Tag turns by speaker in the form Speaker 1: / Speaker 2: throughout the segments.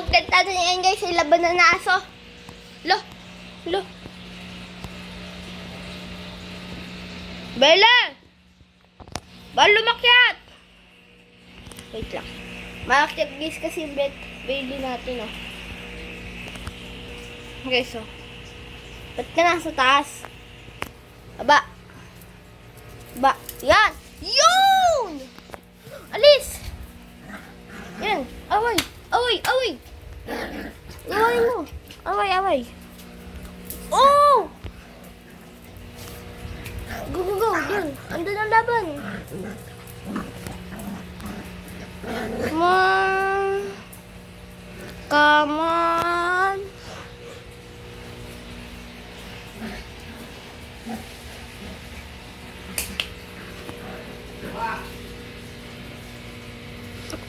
Speaker 1: content natin yan guys, ay laban na aso. Lo. Bella! Bal lumakyat! Wait lang. Maakyat guys kasi baby natin oh. Okay, so. Ba't ka nasa taas? Aba. Yan! Yun! Alis! Yan. Away! Away mo. Away. Oh! Go. Yan. Andun ang laban. Come on.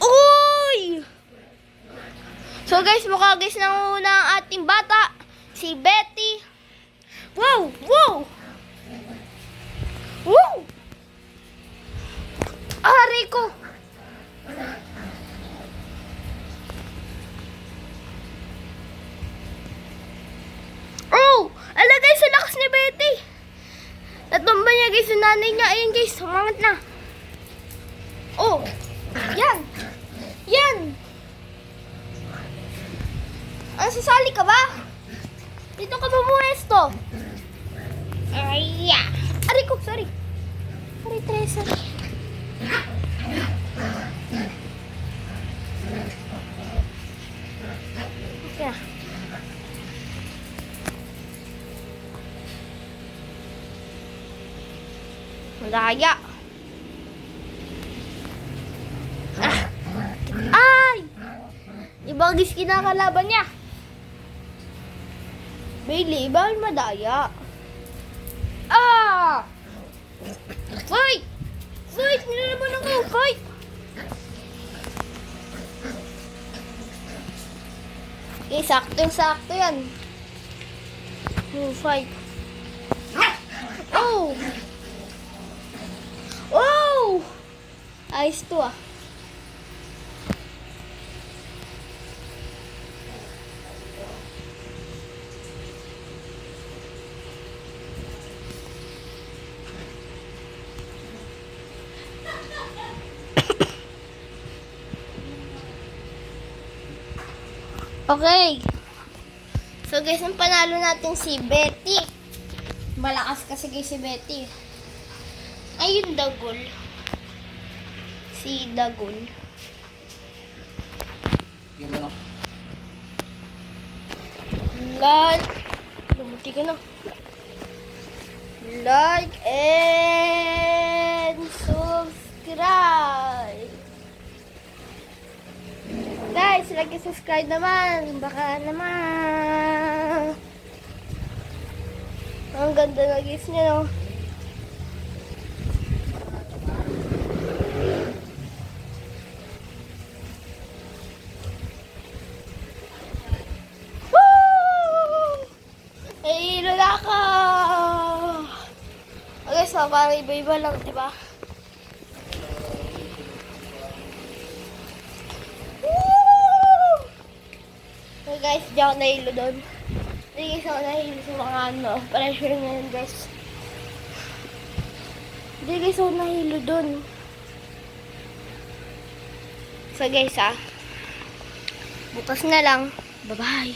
Speaker 1: Uy! So guys, mukha guys nanguna ang ating bata, si Betty. Wow! Aray ko! Oh! Ala guys, ang lakas ni Betty. Natumba niya guys yung nanay niya. Ayan guys, sumangat na. Oh! Yan! Sasali ka ba? Dito ka bumuwesto. Ay! Aray ko, sorry. Aray, Teresa. Yeah. Malaya. Ay! Ibagis kinakalaban niya. Bailey, bawal madaya. Fight! Nilalaban ako. Fight! Okay, sakto yan. Fight. Oh! Ayos to ah. Okay. So guys, ang panalo natin si Betty. Malakas kasi guys si Betty. Ayun, Dagol. Si Dagol. Like. Lumuti ka na. Like and subscribe. Guys, like and subscribe naman. Baka naman. Ang ganda na guys niya, no? Ay, lalaka! Okay, so parang iba-iba lang, diba? So guys, di ako nahilo doon. Hindi guys ako nahilo sa mga ano. Pressure nga yun guys. Hindi guys ako nahilo doon. So guys bukas na lang. Bye-bye!